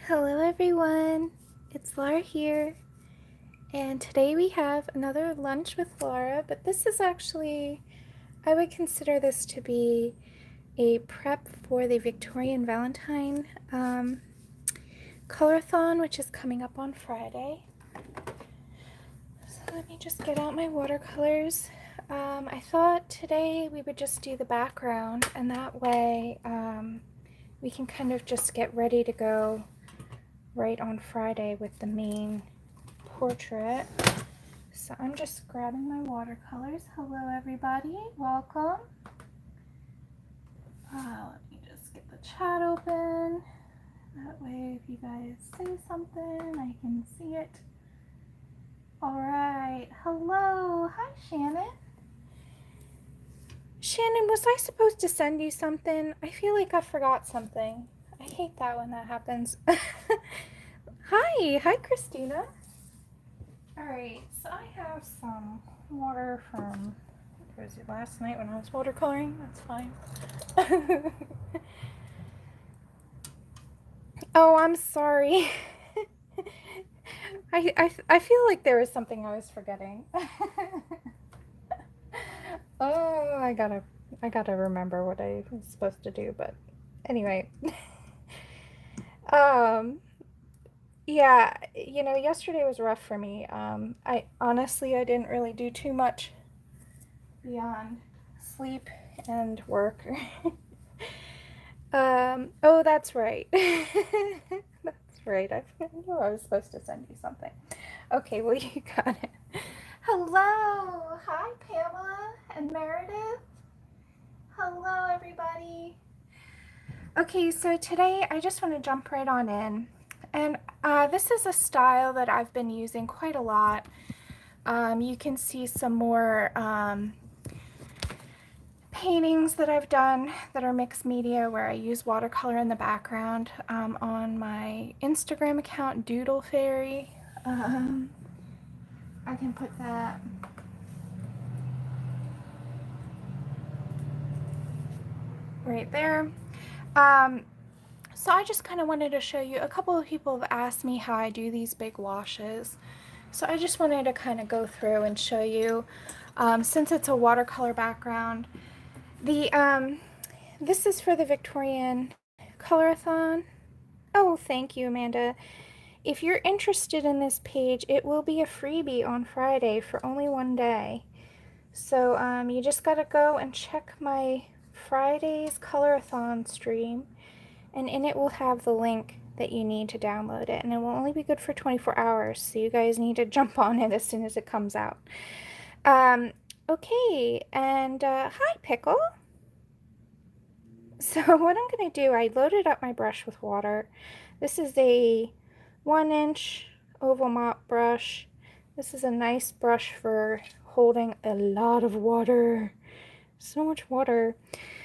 Hello everyone, it's Laura here, and today we have another lunch with Laura, but this is actually, I would consider this to be a prep for the Victorian Valentine Color-A-Thon, which is coming up on Friday. So let me just get out my watercolors. I thought today we would just do the background, and that way we can kind of just get ready to go right on Friday with the main portrait. So I'm just grabbing my watercolors. Hello everybody, welcome. Let me just get the chat open. That way if you guys say something, I can see it. Alright, hello, hi Shannon. Shannon, was I supposed to send you something? I feel like I forgot something. I hate that when that happens. Hi Christina. Alright, so I have some water from, was it last night when I was watercoloring? That's fine. Oh, I'm sorry. I feel like there was something I was forgetting. Oh, I gotta remember what I was supposed to do, but anyway. Yeah, yesterday was rough for me. I honestly didn't really do too much beyond sleep and work. Oh, that's right. That's right. I knew I was supposed to send you something. Okay, well, you got it. Hello. Hi, Pamela and Meredith. Hello, everybody. Okay, so today I just want to jump right on in. And this is a style that I've been using quite a lot. You can see some more paintings that I've done that are mixed media where I use watercolor in the background on my Instagram account, Doodle Fairy. I can put that right there. So I just kind of wanted to show you, a couple of people have asked me how I do these big washes. So I just wanted to kind of go through and show you, since it's a watercolor background. This is for the Victorian Color-A-Thon. Oh, thank you, Amanda. If you're interested in this page, it will be a freebie on Friday for only one day. So you just gotta go and check my Friday's Color-A-Thon stream, and in it will have the link that you need to download it, and it will only be good for 24 hours, so you guys need to jump on it as soon as it comes out. Okay, and hi Pickle. So what I'm going to do, I loaded up my brush with water. This is a 1-inch oval mop brush. This is a nice brush for holding a lot of water. So much water.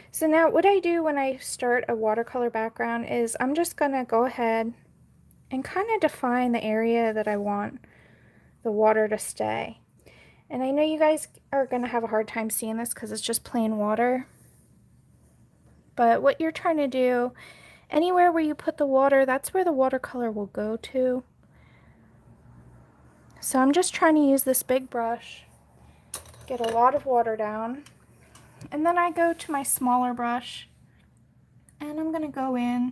So now what I do when I start a watercolor background is I'm just going to go ahead and kind of define the area that I want the water to stay. And I know you guys are going to have a hard time seeing this because it's just plain water. But what you're trying to do, anywhere where you put the water, that's where the watercolor will go to. So I'm just trying to use this big brush, get a lot of water down, and then I go to my smaller brush, and I'm going to go in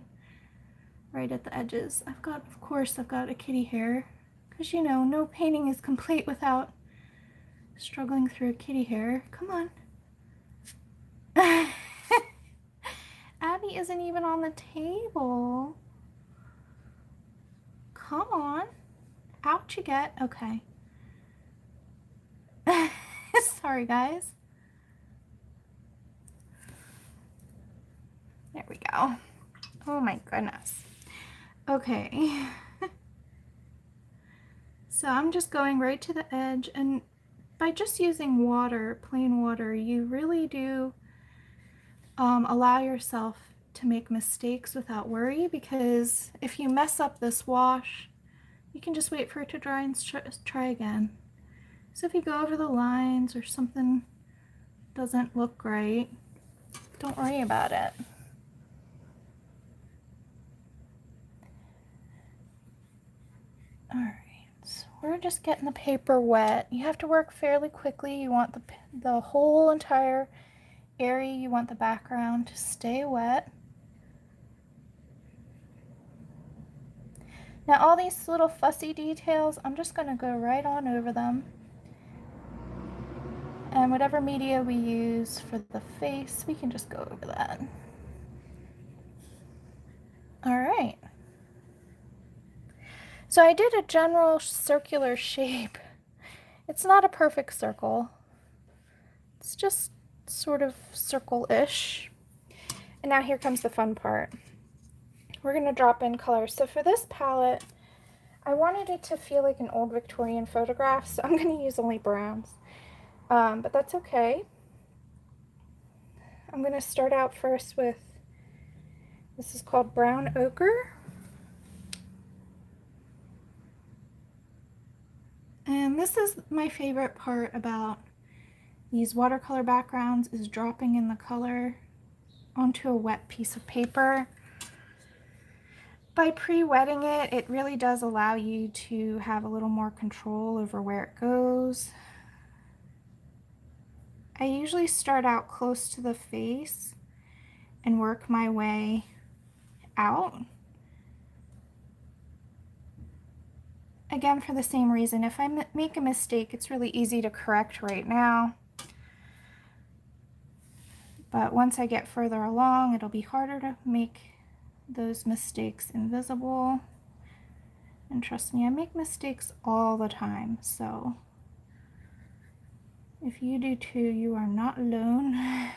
right at the edges. Of course, I've got a kitty hair, because you know, no painting is complete without struggling through a kitty hair. Come on. Abby isn't even on the table. Come on. Out you get. Okay. Sorry, guys. There we go. Oh my goodness. Okay. So I'm just going right to the edge, and by just using water, plain water, you really do allow yourself to make mistakes without worry, because if you mess up this wash, you can just wait for it to dry and try again. So if you go over the lines or something doesn't look right, don't worry about it. Alright, so we're just getting the paper wet. You have to work fairly quickly. You want the whole entire area, you want the background to stay wet. Now all these little fussy details, I'm just going to go right on over them. And whatever media we use for the face, we can just go over that. Alright. So I did a general circular shape. It's not a perfect circle. It's just sort of circle-ish. And now here comes the fun part. We're going to drop in color. So for this palette, I wanted it to feel like an old Victorian photograph, so I'm going to use only browns. But that's okay. I'm going to start out first with, this is called Brown Ochre. And this is my favorite part about these watercolor backgrounds, is dropping in the color onto a wet piece of paper. By pre-wetting it, it really does allow you to have a little more control over where it goes. I usually start out close to the face and work my way out. Again, for the same reason, if I make a mistake, it's really easy to correct right now. But once I get further along, it'll be harder to make those mistakes invisible. And trust me, I make mistakes all the time, so if you do too, you are not alone.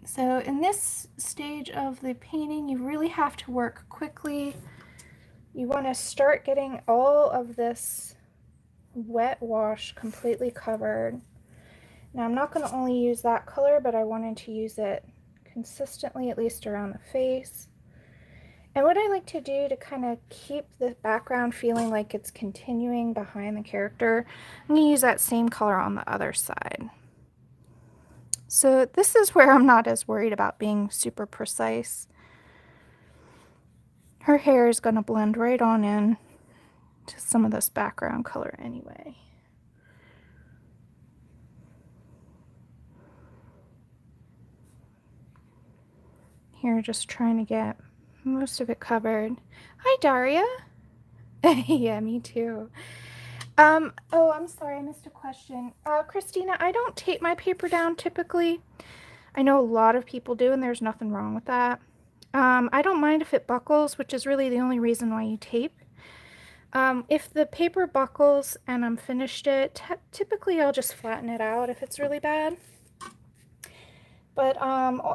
So in this stage of the painting, you really have to work quickly. You want to start getting all of this wet wash completely covered. Now I'm not going to only use that color, but I wanted to use it consistently, at least around the face. And what I like to do to kind of keep the background feeling like it's continuing behind the character, I'm going to use that same color on the other side. So this is where I'm not as worried about being super precise. Her hair is going to blend right on in to some of this background color anyway. Here, just trying to get most of it covered. Hi, Daria. Yeah, me too. Oh, I'm sorry, I missed a question. Christina, I don't tape my paper down typically. I know a lot of people do, and there's nothing wrong with that. I don't mind if it buckles, which is really the only reason why you tape. If the paper buckles and I'm finished it, typically I'll just flatten it out if it's really bad. But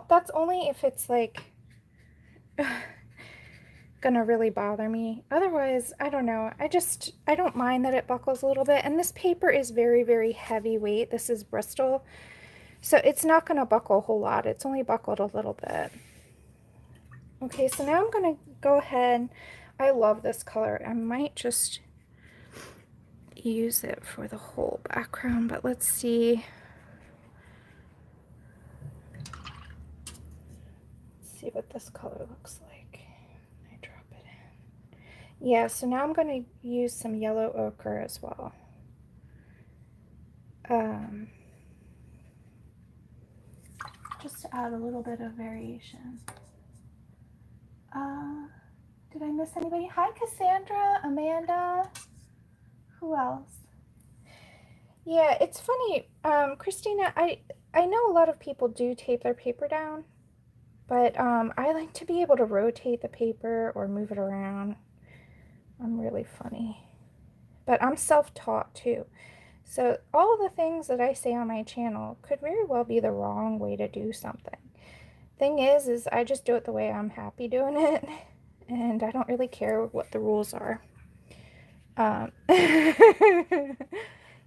that's only if it's like gonna really bother me. Otherwise, I don't know. I don't mind that it buckles a little bit. And this paper is very, very heavyweight. This is Bristol. So it's not gonna buckle a whole lot. It's only buckled a little bit. Okay, so now I'm gonna go ahead. I love this color. I might just use it for the whole background, but let's see. Let's see what this color looks like. I drop it in. Yeah, so now I'm going to use some yellow ochre as well. Just to add a little bit of variation. Did I miss anybody? Hi, Cassandra, Amanda. Who else? Yeah, it's funny, Christina, I know a lot of people do tape their paper down, but I like to be able to rotate the paper or move it around. I'm really funny. But I'm self-taught too. So all the things that I say on my channel could very well be the wrong way to do something. Thing is I just do it the way I'm happy doing it, and I don't really care what the rules are.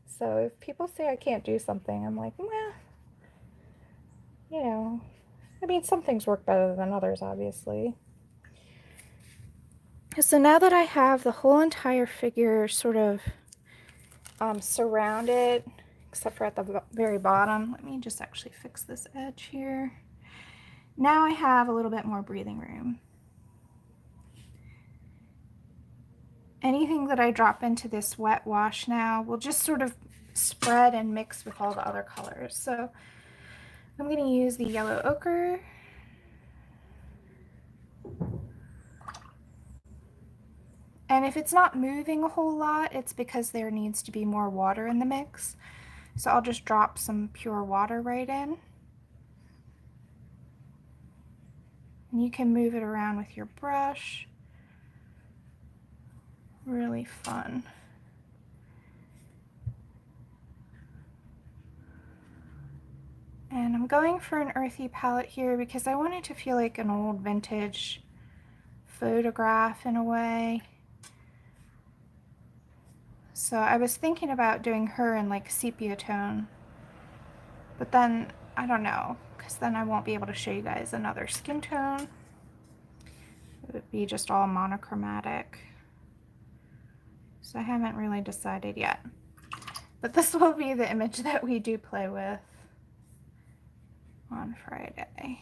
So if people say I can't do something, I'm like, well, you know, I mean, some things work better than others, obviously. So now that I have the whole entire figure sort of surrounded, except for at the very bottom, let me just actually fix this edge here. Now I have a little bit more breathing room. Anything that I drop into this wet wash now will just sort of spread and mix with all the other colors. So I'm going to use the yellow ochre. And if it's not moving a whole lot, it's because there needs to be more water in the mix. So I'll just drop some pure water right in. And you can move it around with your brush. Really fun. And I'm going for an earthy palette here because I want it to feel like an old vintage photograph in a way. So I was thinking about doing her in like sepia tone, but then I don't know, because then I won't be able to show you guys another skin tone. It would be just all monochromatic. So I haven't really decided yet. But this will be the image that we do play with on Friday.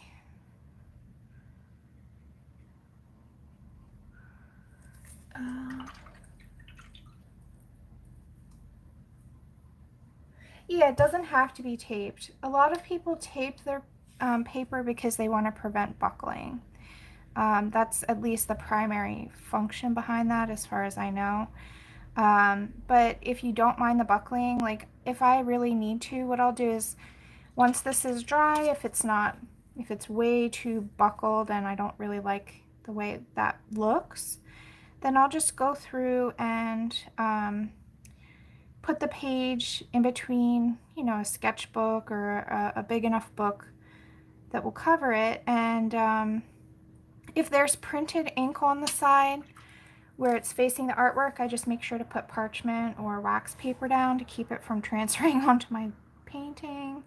Yeah, it doesn't have to be taped. A lot of people tape their paper because they want to prevent buckling. That's at least the primary function behind that, as far as I know. But if you don't mind the buckling, like if I really need to, what I'll do is once this is dry, if it's way too buckled and I don't really like the way that looks, then I'll just go through and put the page in between, you know, a sketchbook or a big enough book that will cover it. And if there's printed ink on the side where it's facing the artwork, I just make sure to put parchment or wax paper down to keep it from transferring onto my painting.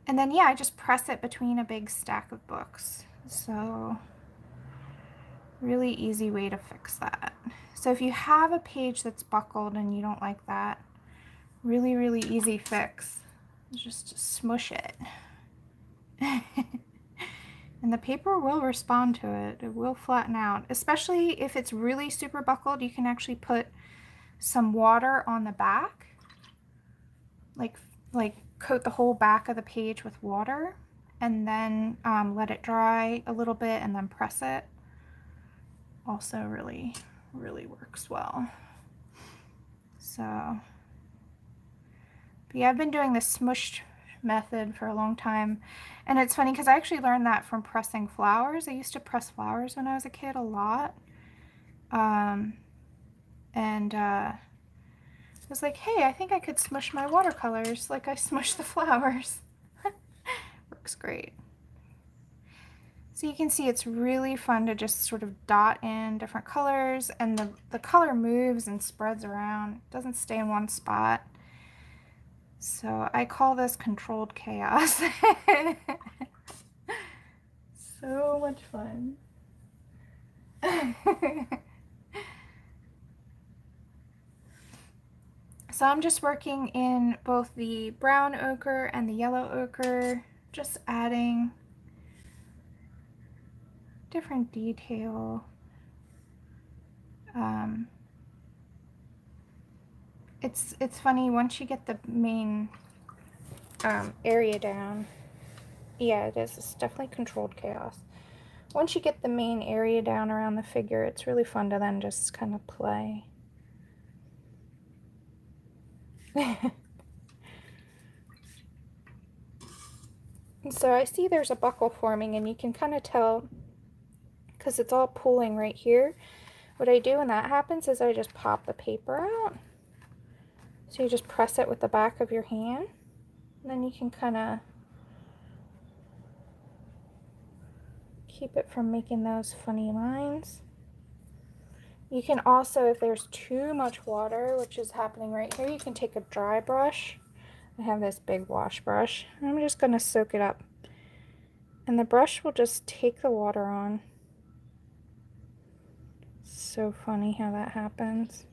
And then, yeah, I just press it between a big stack of books. So, really easy way to fix that. So if you have a page that's buckled and you don't like that, really, really easy fix. Just smush it. And the paper will respond to it. It will flatten out. Especially if it's really super buckled, you can actually put some water on the back. Like coat the whole back of the page with water. And then let it dry a little bit and then press it. Also really, really works well. So, but yeah, I've been doing this smushed method for a long time. And it's funny because I actually learned that from pressing flowers. I used to press flowers when I was a kid a lot. I was like, hey, I think I could smush my watercolors like I smush the flowers. Works great. So you can see it's really fun to just sort of dot in different colors, and the color moves and spreads around. It doesn't stay in one spot. So I call this controlled chaos. So much fun. So I'm just working in both the brown ochre and the yellow ochre, just adding different detail. It's funny, once you get the main area down, yeah, it is. It's definitely controlled chaos. Once you get the main area down around the figure, it's really fun to then just kind of play. So I see there's a buckle forming, and you can kind of tell because it's all pooling right here. What I do when that happens is I just pop the paper out. So you just press it with the back of your hand, and then you can kind of keep it from making those funny lines. You can also, if there's too much water, which is happening right here, you can take a dry brush. I have this big wash brush, and I'm just going to soak it up. And the brush will just take the water on. So funny how that happens.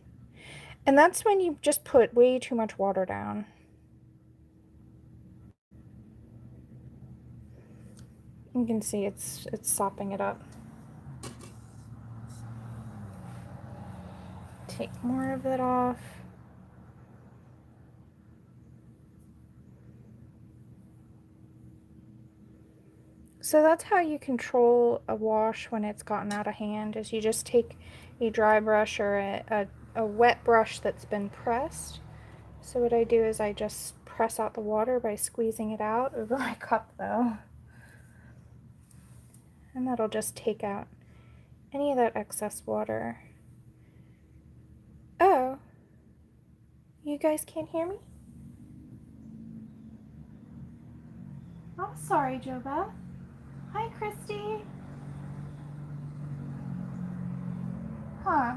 And that's when you just put way too much water down. You can see it's sopping it up. Take more of it off. So that's how you control a wash when it's gotten out of hand, is you just take a dry brush or a wet brush that's been pressed. So what I do is I just press out the water by squeezing it out over my cup though. And that'll just take out any of that excess water. Oh, you guys can't hear me? I'm sorry, Joba. Hi, Christy. Huh.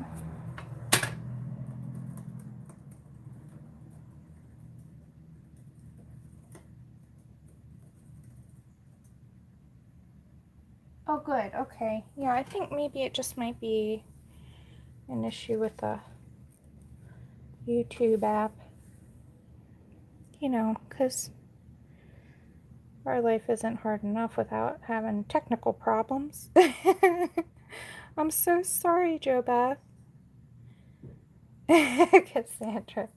Oh, good. Okay. Yeah, I think maybe it just might be an issue with the YouTube app. You know, because our life isn't hard enough without having technical problems. I'm so sorry, Jo Beth. Cassandra.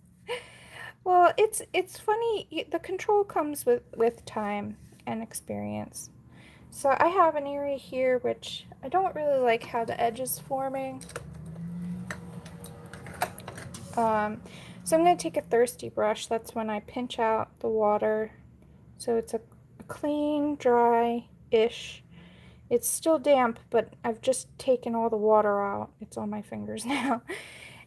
Well, it's funny. The control comes with time and experience. So I have an area here which I don't really like how the edge is forming. So I'm going to take a thirsty brush. That's when I pinch out the water. So it's a clean, dry-ish. It's still damp, but I've just taken all the water out. It's on my fingers now.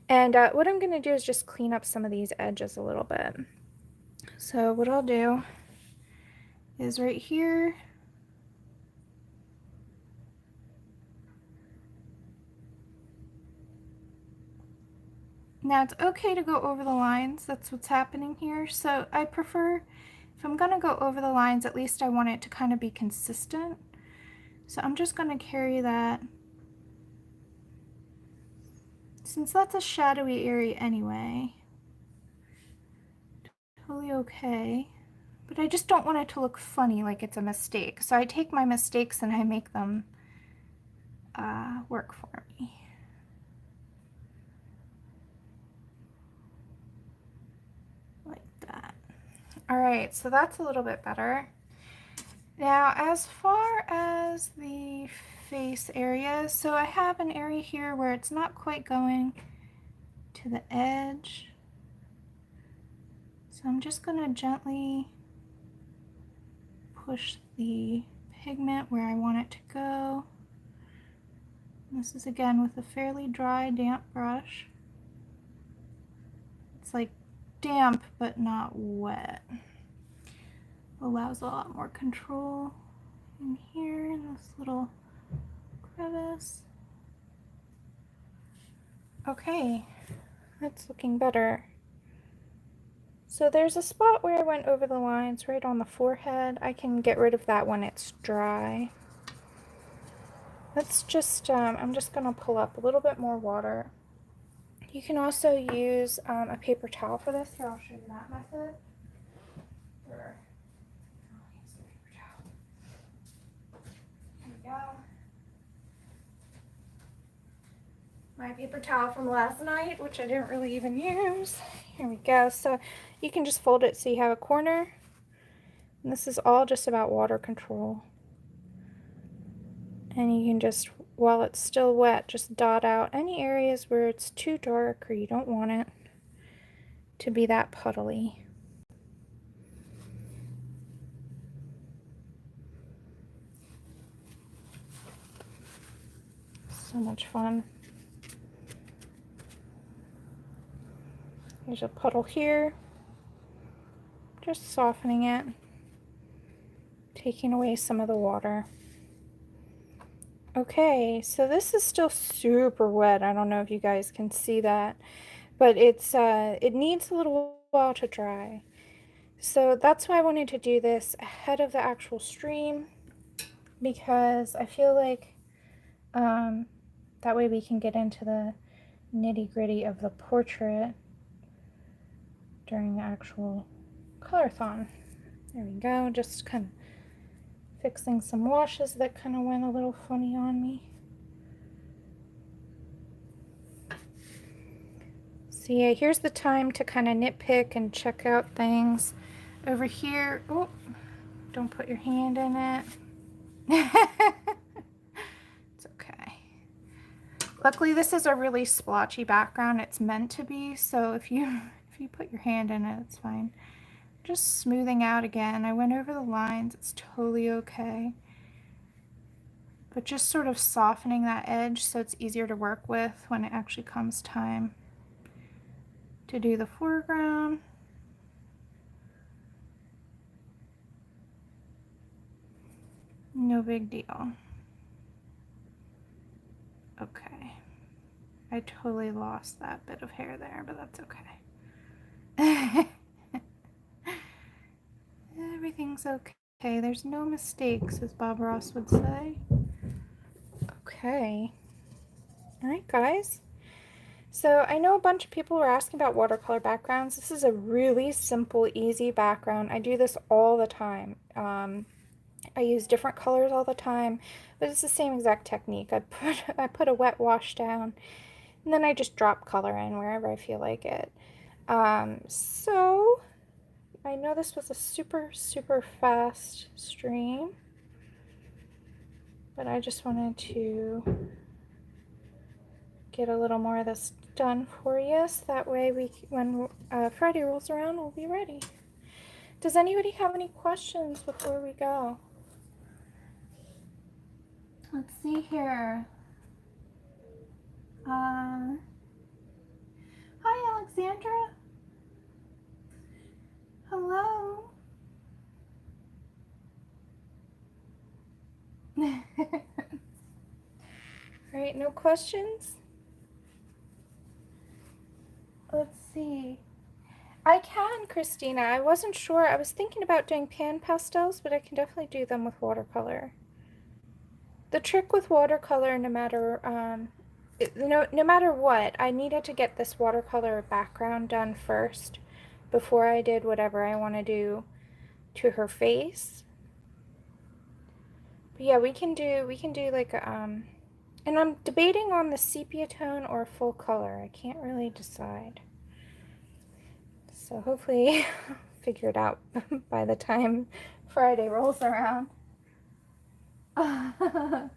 And what I'm going to do is just clean up some of these edges a little bit. So what I'll do is right here, now it's okay to go over the lines. That's what's happening here. So I prefer, if I'm going to go over the lines, at least I want it to kind of be consistent. So I'm just going to carry that. Since that's a shadowy area anyway, totally okay. But I just don't want it to look funny, like it's a mistake. So I take my mistakes and I make them work for me. Like that. Alright, so that's a little bit better. Now, as far as the face area, so I have an area here where it's not quite going to the edge. So I'm just going to gently push the pigment where I want it to go. This is again with a fairly dry, damp brush. It's like damp but not wet. Allows a lot more control in here in this little crevice. Okay, that's looking better. So there's a spot where I went over the lines right on the forehead. I can get rid of that when it's dry. Let's just, I'm just going to pull up a little bit more water. You can also use a paper towel for this. Here, I'll show you that method. Here we go. My paper towel from last night, which I didn't really even use. Here we go. So you can just fold it so you have a corner. And this is all just about water control. And you can just, while it's still wet, just dot out any areas where it's too dark or you don't want it to be that puddly. So much fun. There's a puddle here. Just softening it, taking away some of the water. Okay, so this is still super wet. I don't know if you guys can see that, but it needs a little while to dry. So that's why I wanted to do this ahead of the actual stream, because I feel like that way we can get into the nitty-gritty of the portrait during the actual Color-A-Thon. There we go, just kind of fixing some washes that kind of went a little funny on me. So yeah, here's the time to kind of nitpick and check out things. Over here, oh, don't put your hand in it. It's okay. Luckily, this is a really splotchy background. It's meant to be, so if you put your hand in it, it's fine. Just smoothing out again. I went over the lines. It's totally okay. But just sort of softening that edge so it's easier to work with when it actually comes time to do the foreground. No big deal. Okay. I totally lost that bit of hair there, but that's okay. Everything's okay. There's no mistakes, as Bob Ross would say. Okay. All right, guys. So I know a bunch of people were asking about watercolor backgrounds. This is a really simple, easy background. I do this all the time. I use different colors all the time, but it's the same exact technique. I put a wet wash down, and then I just drop color in wherever I feel like it. So I know this was a super, super fast stream, but I just wanted to get a little more of this done for you, so that way when Friday rolls around, we'll be ready. Does anybody have any questions before we go? Let's see here. Hi, Alexandra. Hello. All right, no questions? Let's see. I can, Christina. I wasn't sure. I was thinking about doing pan pastels, but I can definitely do them with watercolor. The trick with watercolor, no matter no matter what, I needed to get this watercolor background done first before I did whatever I want to do to her face. But yeah, we can do like a and I'm debating on the sepia tone or full color. I can't really decide. So hopefully I'll figure it out by the time Friday rolls around. Oh,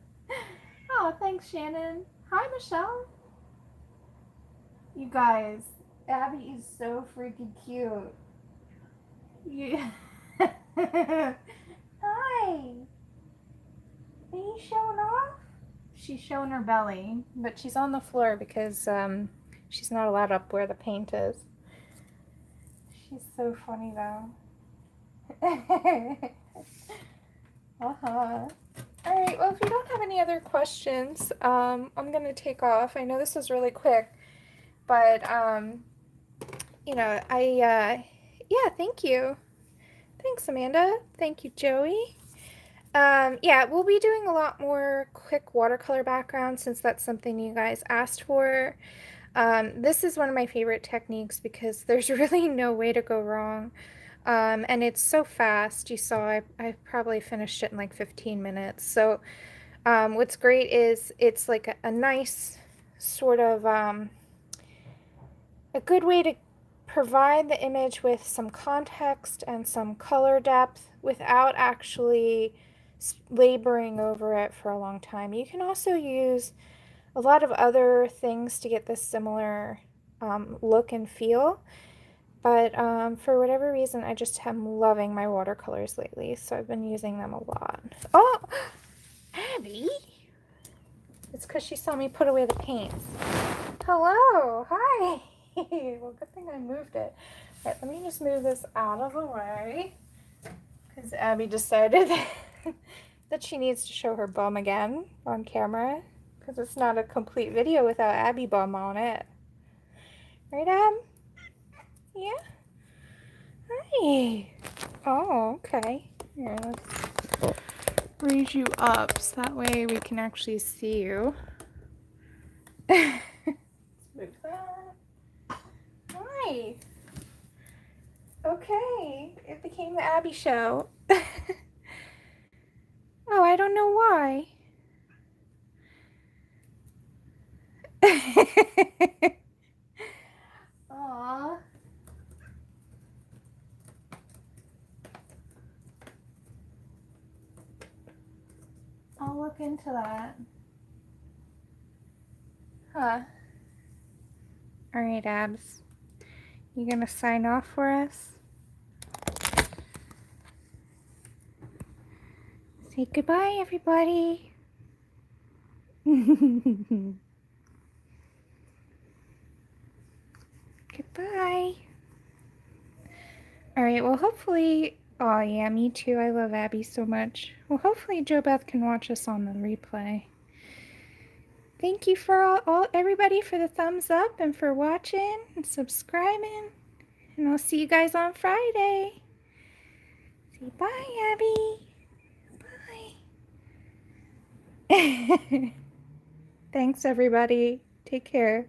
thanks, Shannon. Hi, Michelle. You guys, Abby is so freaking cute. Yeah. Hi. Are you showing off? She's showing her belly, but she's on the floor because she's not allowed up where the paint is. She's so funny though. Uh-huh. Alright, well, if you don't have any other questions, I'm going to take off. I know this was really quick, but, you know, yeah, thank you. Thanks, Amanda. Thank you, Joey. Yeah, we'll be doing a lot more quick watercolor backgrounds since that's something you guys asked for. This is one of my favorite techniques because there's really no way to go wrong. And it's so fast. You saw I probably finished it in like 15 minutes. So what's great is it's like a nice sort of a good way to provide the image with some context and some color depth without actually laboring over it for a long time. You can also use a lot of other things to get this similar look and feel. But for whatever reason, I just am loving my watercolors lately, so I've been using them a lot. Oh, Abby! It's because she saw me put away the paints. Hello! Hi! Well, good thing I moved it. All right, let me just move this out of the way, because Abby decided that she needs to show her bum again on camera, because it's not a complete video without Abby bum on it. Right, Ab? Yeah? Hi. Oh, okay. Here, let's raise you up so that way we can actually see you. Let's move that. Hi. Okay, it became the Abby show. I don't know why. Aww. I'll look into that. Huh. Alright, Abs. You gonna sign off for us? Say goodbye, everybody. Goodbye. Alright, well, hopefully... Oh, yeah, me too. I love Abby so much. Well, hopefully Jo Beth can watch us on the replay. Thank you for everybody for the thumbs up and for watching and subscribing. And I'll see you guys on Friday. Say bye, Abby. Bye. Thanks, everybody. Take care.